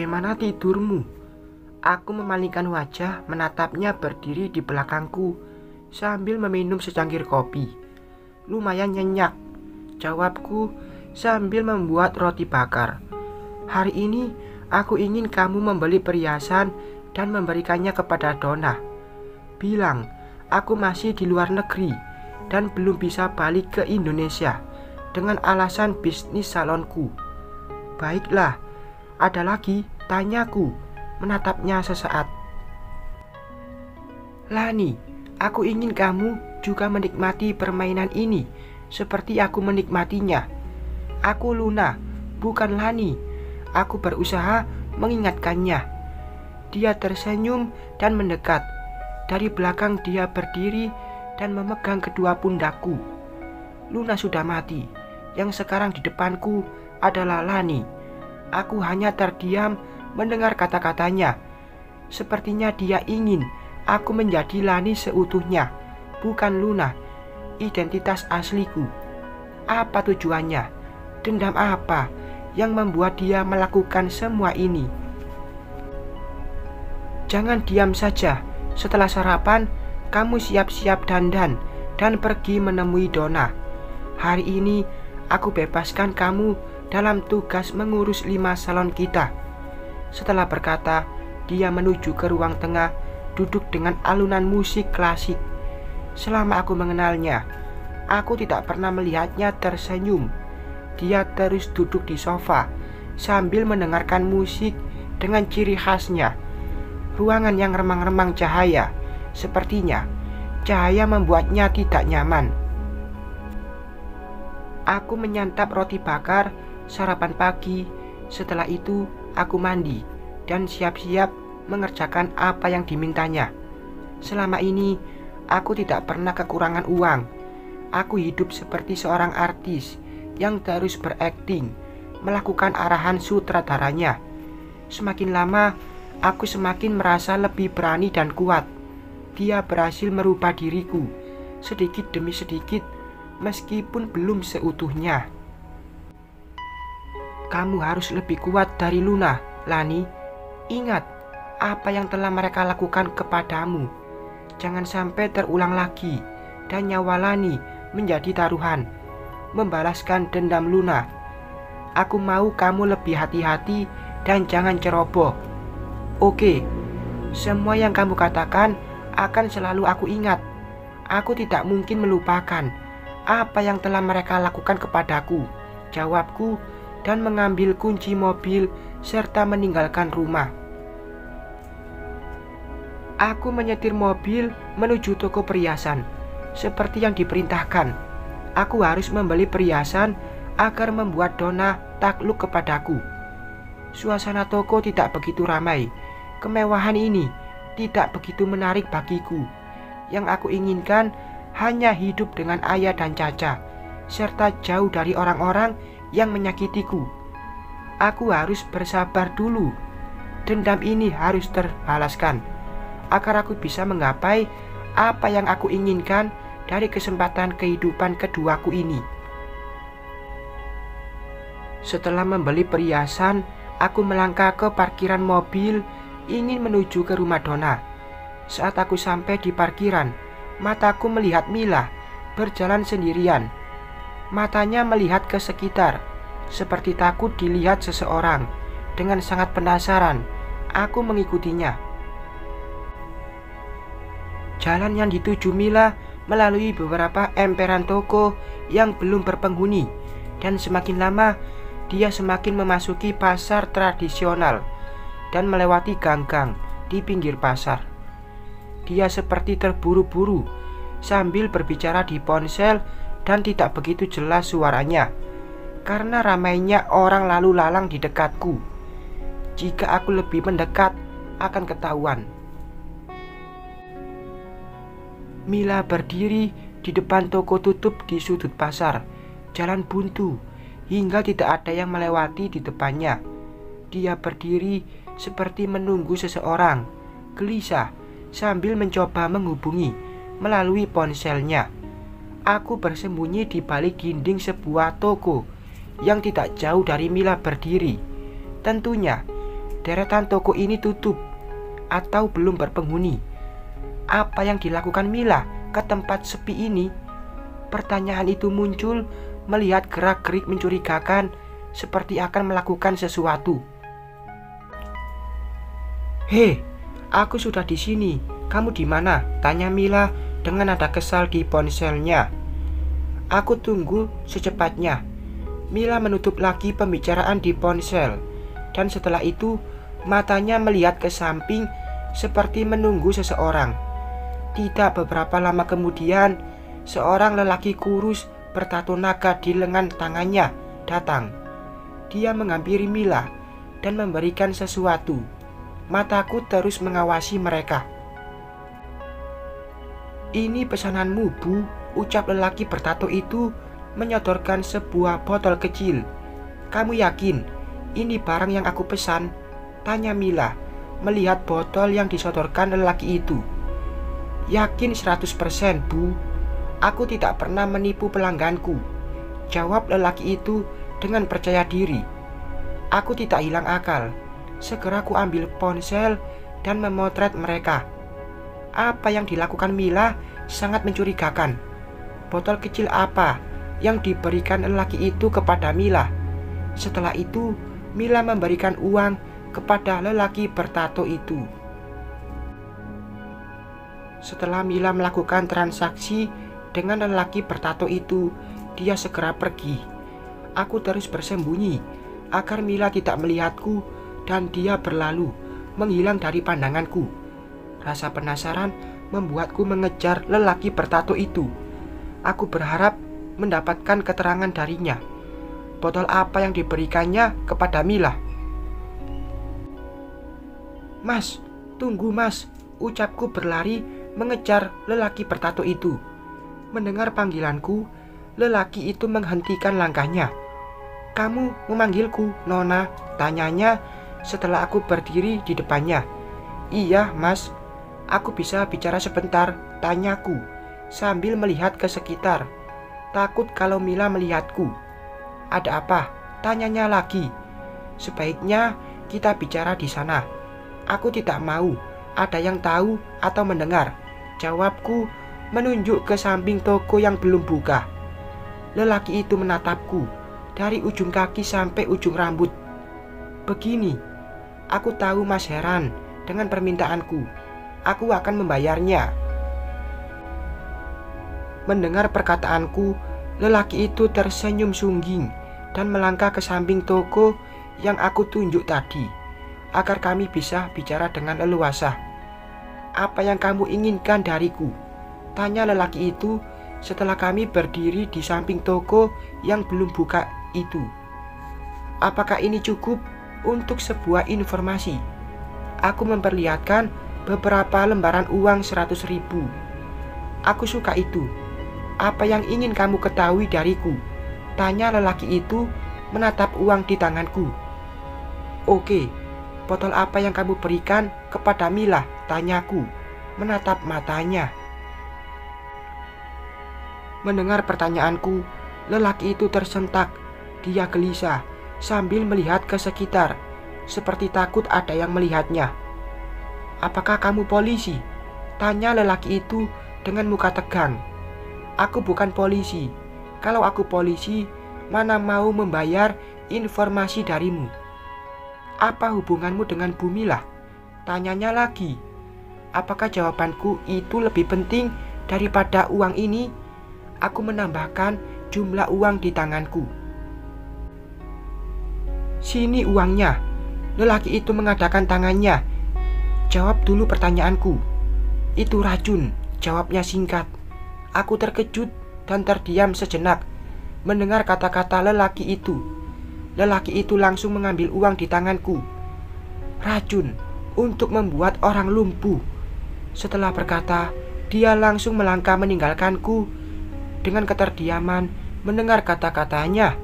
Bagaimana tidurmu? Aku memalingkan wajah menatapnya berdiri di belakangku sambil meminum secangkir kopi. Lumayan nyenyak, jawabku sambil membuat roti bakar. Hari ini aku ingin kamu membeli perhiasan dan memberikannya kepada Donna. Bilang aku masih di luar negeri dan belum bisa balik ke Indonesia dengan alasan bisnis salonku. Baiklah, ada lagi, tanyaku, menatapnya sesaat. Lani, aku ingin kamu juga menikmati permainan ini seperti aku menikmatinya. Aku Luna, bukan Lani. Aku berusaha mengingatkannya. Dia tersenyum dan mendekat. Dari belakang dia berdiri dan memegang kedua pundakku. Luna sudah mati. Yang sekarang di depanku adalah Lani. Aku hanya terdiam mendengar kata-katanya. Sepertinya dia ingin aku menjadi Lani seutuhnya, bukan Luna, identitas asliku. Apa tujuannya? Dendam apa yang membuat dia melakukan semua ini? Jangan diam saja. Setelah sarapan, kamu siap-siap dandan dan pergi menemui Donna. Hari ini aku bebaskan kamu dalam tugas mengurus 5 salon kita. Setelah berkata, dia menuju ke ruang tengah, duduk dengan alunan musik klasik. Selama aku mengenalnya, aku tidak pernah melihatnya tersenyum. Dia terus duduk di sofa sambil mendengarkan musik dengan ciri khasnya. Ruangan yang remang-remang cahaya, sepertinya cahaya membuatnya tidak nyaman. Aku menyantap roti bakar, sarapan pagi. Setelah itu aku mandi dan siap-siap mengerjakan apa yang dimintanya. Selama ini aku tidak pernah kekurangan uang. Aku hidup seperti seorang artis yang terus berakting, melakukan arahan sutradaranya. Semakin lama aku semakin merasa lebih berani dan kuat. Dia berhasil merubah diriku sedikit demi sedikit, meskipun belum seutuhnya. Kamu harus lebih kuat dari Luna, Lani. Ingat apa yang telah mereka lakukan kepadamu. Jangan sampai terulang lagi dan nyawa Lani menjadi taruhan, membalaskan dendam Luna. Aku mau kamu lebih hati-hati dan jangan ceroboh. Oke, semua yang kamu katakan akan selalu aku ingat. Aku tidak mungkin melupakan apa yang telah mereka lakukan kepadaku, jawabku, dan mengambil kunci mobil serta meninggalkan rumah. Aku menyetir mobil menuju toko perhiasan. Seperti yang diperintahkan, aku harus membeli perhiasan agar membuat Donna takluk kepadaku. Suasana toko tidak begitu ramai. Kemewahan ini tidak begitu menarik bagiku. Yang aku inginkan hanya hidup dengan ayah dan Caca, serta jauh dari orang-orang yang menyakitiku. Aku harus bersabar dulu. Dendam ini harus terbalaskan agar aku bisa menggapai apa yang aku inginkan dari kesempatan kehidupan keduaku ini. Setelah membeli perhiasan, aku melangkah ke parkiran mobil, ingin menuju ke rumah Donna. Saat aku sampai di parkiran, mataku melihat Mila berjalan sendirian. Matanya melihat ke sekitar, seperti takut dilihat seseorang. Dengan sangat penasaran, aku mengikutinya. Jalan yang dituju Mila melalui beberapa emperan toko yang belum berpenghuni, dan semakin lama dia semakin memasuki pasar tradisional dan melewati gang-gang di pinggir pasar. Dia seperti terburu-buru sambil berbicara di ponsel dan tidak begitu jelas suaranya karena ramainya orang lalu lalang di dekatku. Jika aku lebih mendekat akan ketahuan. Mila berdiri di depan toko tutup di sudut pasar. Jalan buntu hingga tidak ada yang melewati di depannya. Dia berdiri seperti menunggu seseorang, gelisah sambil mencoba menghubungi melalui ponselnya. Aku bersembunyi di balik dinding sebuah toko yang tidak jauh dari Mila berdiri. Tentunya deretan toko ini tutup atau belum berpenghuni. Apa yang dilakukan Mila ke tempat sepi ini? Pertanyaan itu muncul melihat gerak-gerik mencurigakan seperti akan melakukan sesuatu. "Hei, aku sudah di sini. Kamu di mana?" tanya Mila dengan nada kesal di ponselnya. "Aku tunggu secepatnya." Mila menutup lagi pembicaraan di ponsel, dan setelah itu matanya melihat ke samping seperti menunggu seseorang. Tidak beberapa lama kemudian, seorang lelaki kurus bertato naga di lengan tangannya datang. Dia menghampiri Mila dan memberikan sesuatu. Mataku terus mengawasi mereka. "Ini pesananmu, Bu," ucap lelaki bertato itu menyodorkan sebuah botol kecil. "Kamu yakin ini barang yang aku pesan?" tanya Mila melihat botol yang disodorkan lelaki itu. "Yakin 100%, Bu. Aku tidak pernah menipu pelangganku," jawab lelaki itu dengan percaya diri. Aku tidak hilang akal. Segera ku ambil ponsel dan memotret mereka. Apa yang dilakukan Mila sangat mencurigakan. Botol kecil apa yang diberikan lelaki itu kepada Mila? Setelah itu, Mila memberikan uang kepada lelaki bertato itu. Setelah Mila melakukan transaksi dengan lelaki bertato itu, dia segera pergi. Aku terus bersembunyi agar Mila tidak melihatku dan dia berlalu menghilang dari pandanganku. Rasa penasaran membuatku mengejar lelaki bertato itu. Aku berharap mendapatkan keterangan darinya. Botol apa yang diberikannya kepada Mila? "Mas, tunggu Mas," ucapku berlari mengejar lelaki bertato itu. Mendengar panggilanku, lelaki itu menghentikan langkahnya. "Kamu memanggilku, Nona?" tanyanya setelah aku berdiri di depannya. "Iya, Mas. Aku bisa bicara sebentar?" tanyaku sambil melihat ke sekitar. Takut kalau Mila melihatku. "Ada apa?" tanyanya lagi. "Sebaiknya kita bicara di sana. Aku tidak mau ada yang tahu atau mendengar," jawabku menunjuk ke samping toko yang belum buka. Lelaki itu menatapku dari ujung kaki sampai ujung rambut. "Begini, aku tahu Mas heran dengan permintaanku. Aku akan membayarnya." Mendengar perkataanku, lelaki itu tersenyum sungging dan melangkah ke samping toko yang aku tunjuk tadi, agar kami bisa bicara dengan leluasa. "Apa yang kamu inginkan dariku?" tanya lelaki itu setelah kami berdiri di samping toko yang belum buka itu. "Apakah ini cukup untuk sebuah informasi?" Aku memperlihatkan beberapa lembaran uang 100.000. "Aku suka itu. Apa yang ingin kamu ketahui dariku?" tanya lelaki itu menatap uang di tanganku. "Oke, botol apa yang kamu berikan kepada Mila?" tanyaku menatap matanya. Mendengar pertanyaanku, lelaki itu tersentak. Dia gelisah sambil melihat ke sekitar, seperti takut ada yang melihatnya. "Apakah kamu polisi?" tanya lelaki itu dengan muka tegang. "Aku bukan polisi. Kalau aku polisi, mana mau membayar informasi darimu." "Apa hubunganmu dengan Bu Mila?" tanyanya lagi. Apakah jawabanku itu lebih penting daripada uang ini? Aku menambahkan jumlah uang di tanganku. "Sini uangnya." Lelaki itu mengadakan tangannya. "Jawab dulu pertanyaanku." "Itu racun," jawabnya singkat. Aku terkejut dan terdiam sejenak mendengar kata-kata lelaki itu. Lelaki itu langsung mengambil uang di tanganku. "Racun untuk membuat orang lumpuh." Setelah berkata, dia langsung melangkah meninggalkanku dengan keterdiaman mendengar kata-katanya.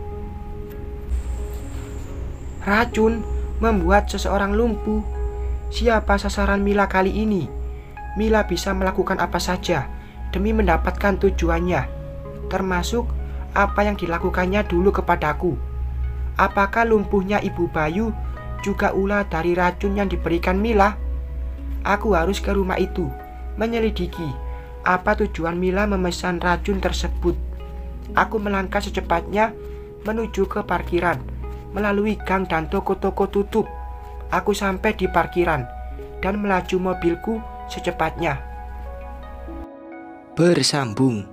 Racun membuat seseorang lumpuh. Siapa sasaran Mila kali ini? Mila bisa melakukan apa saja demi mendapatkan tujuannya, termasuk apa yang dilakukannya dulu kepadaku. Apakah lumpuhnya Ibu Bayu juga ulah dari racun yang diberikan Mila. Aku harus ke rumah itu, menyelidiki apa tujuan Mila memesan racun tersebut. Aku melangkah secepatnya menuju ke parkiran, melalui gang dan toko-toko tutup. Aku sampai di parkiran dan melaju mobilku secepatnya. Bersambung.